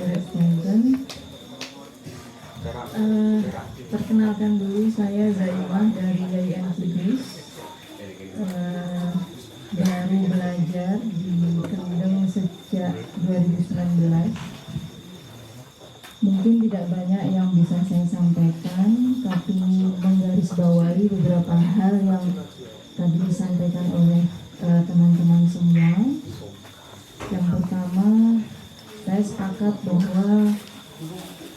saudara sekalian. Perkenalkan dulu, saya Zaimah dari YN Kudus. Baru belajar di Kendeng sejak 2019. Mungkin tidak banyak yang bisa saya sampaikan, tapi menggarisbawahi beberapa hal yang tadi disampaikan oleh teman-teman semua. Yang pertama, saya sepakat bahwa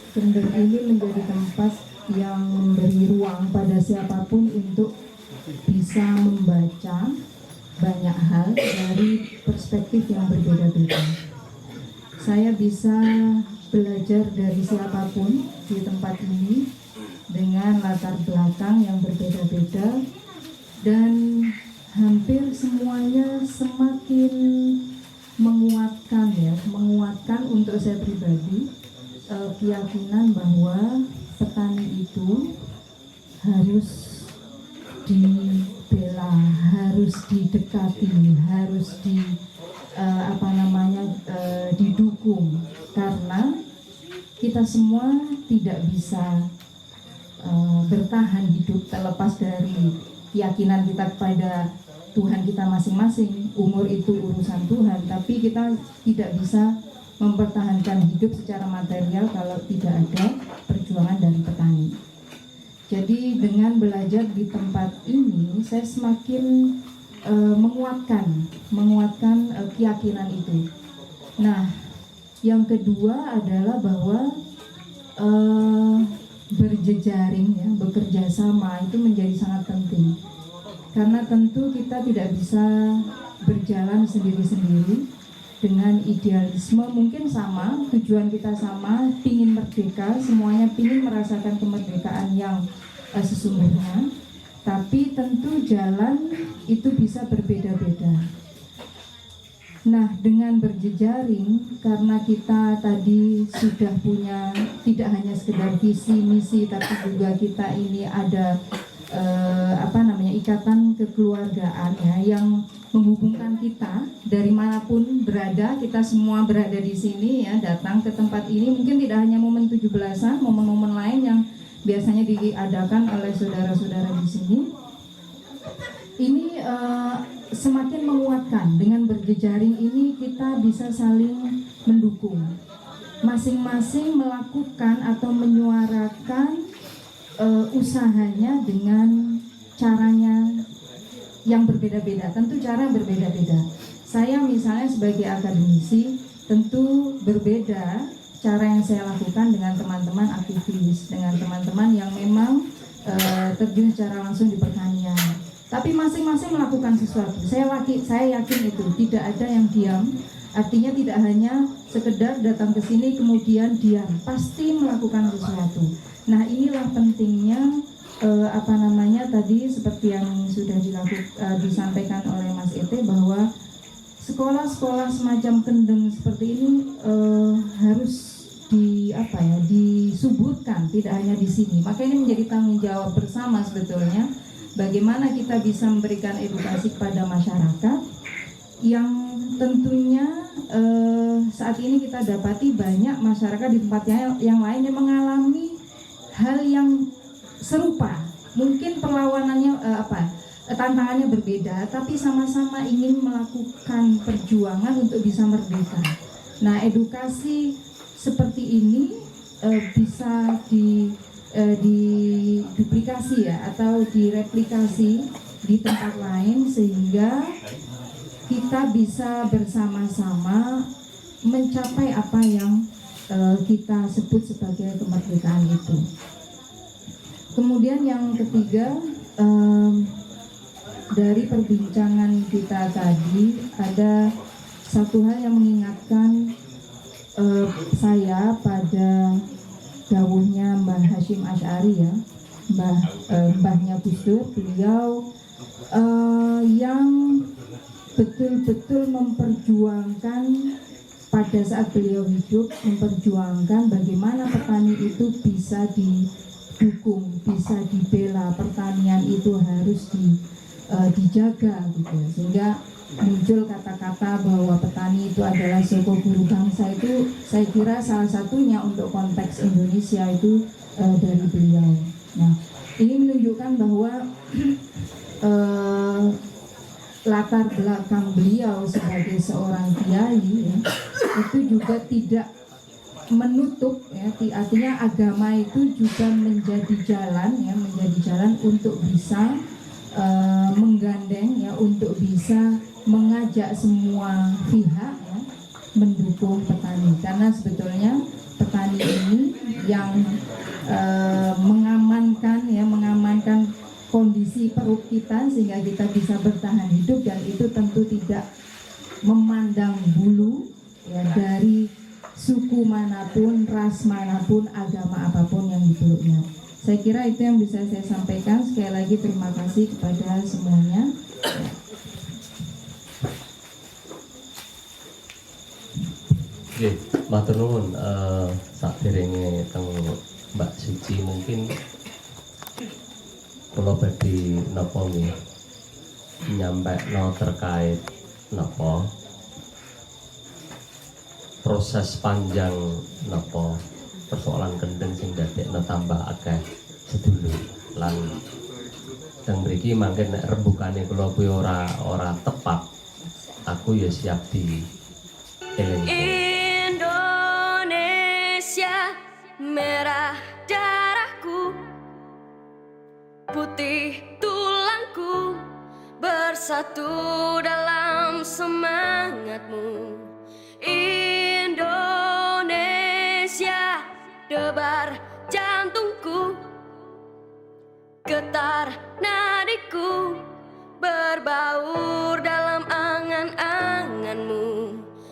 Kendeng ini menjadi tempat yang memberi ruang pada siapapun untuk bisa membaca banyak hal dari perspektif yang berbeda-beda. Saya bisa belajar dari siapapun di tempat ini dengan latar belakang yang berbeda-beda, dan hampir semuanya semakin menguatkan untuk saya pribadi keyakinan bahwa petani itu harus dibela, harus didekati, harus didukung, karena kita semua tidak bisa bertahan hidup terlepas dari keyakinan kita kepada Tuhan kita masing-masing. Umur itu urusan Tuhan, tapi kita tidak bisa mempertahankan hidup secara material kalau tidak ada perjuangan dari petani. Jadi dengan belajar di tempat ini, saya semakin menguatkan keyakinan itu. Nah, yang kedua adalah bahwa berjejaring, bekerja sama itu menjadi sangat penting. Karena tentu kita tidak bisa berjalan sendiri-sendiri. Dengan idealisme mungkin sama, tujuan kita sama, pingin merdeka, semuanya pingin merasakan kemerdekaan yang sesungguhnya, tapi tentu jalan itu bisa berbeda-beda. Nah, dengan berjejaring, karena kita tadi sudah punya tidak hanya sekedar visi misi, tapi juga kita ini ada ikatan kekeluargaan yang menghubungkan kita dari manapun berada. Kita semua berada di sini datang ke tempat ini, mungkin tidak hanya momen 17-an, momen-momen lain yang biasanya diadakan oleh saudara-saudara di sini. Ini semakin menguatkan. Dengan berjejaring ini kita bisa saling mendukung, masing-masing melakukan atau menyuarakan usahanya dengan caranya yang berbeda-beda. Tentu cara berbeda-beda. Saya misalnya sebagai akademisi tentu berbeda cara yang saya lakukan dengan teman-teman aktivis, dengan teman-teman yang memang terjun secara langsung di pertanian. Tapi masing-masing melakukan sesuatu. Saya yakin itu tidak ada yang diam. Artinya tidak hanya sekedar datang ke sini kemudian diam, pasti melakukan sesuatu. Nah, inilah pentingnya tadi seperti yang sudah disampaikan oleh Mas Ete, bahwa sekolah-sekolah semacam Kendeng seperti ini harus disuburkan, tidak hanya di sini. Maka ini menjadi tanggung jawab bersama sebetulnya, bagaimana kita bisa memberikan edukasi kepada masyarakat yang tentunya saat ini kita dapati banyak masyarakat di tempat yang lain yang mengalami hal yang serupa. Mungkin perlawanannya tantangannya berbeda, tapi sama-sama ingin melakukan perjuangan untuk bisa merdeka. Nah, edukasi seperti ini bisa diduplikasi atau direplikasi di tempat lain, sehingga kita bisa bersama-sama mencapai apa yang kita sebut sebagai kemerdekaan itu. Kemudian yang ketiga, dari perbincangan kita tadi ada satu hal yang mengingatkan saya pada dawuhnya Mbah Hasyim Asy'ari, mbahnya Gus Dur. Beliau yang betul-betul memperjuangkan pada saat beliau hidup, memperjuangkan bagaimana petani itu bisa didukung, bisa dibela, pertanian itu harus dijaga gitu. Sehingga muncul kata-kata bahwa petani itu adalah suku guru bangsa, itu saya kira salah satunya untuk konteks Indonesia itu dari beliau. Nah, ini menunjukkan bahwa latar belakang beliau sebagai seorang kiai ya, itu juga tidak menutup ya, artinya agama itu juga menjadi jalan ya, menjadi jalan untuk bisa menggandeng ya, untuk bisa mengajak semua pihak ya, mendukung petani, karena sebetulnya petani ini yang mengamankan kondisi perut kita sehingga kita bisa bertahan hidup, dan itu tentu tidak memandang bulu ya, dari suku manapun, ras manapun, agama apapun yang dipeluknya. Saya kira itu yang bisa saya sampaikan. Sekali lagi terima kasih kepada semuanya. Oke, matur nuwun. Saderenge teng Mbak Suci mungkin kula badhe napa nggih nyampekno terkait napa proses panjang napa persoalan kendeng sing dadekno tambah akeh sedulur lan teng mriki mangken nek rembugane kula kuwi ora tepat, aku ya siap di Indonesia merah darahku, putih tulangku, bersatu dalam semangatmu. Indonesia, debar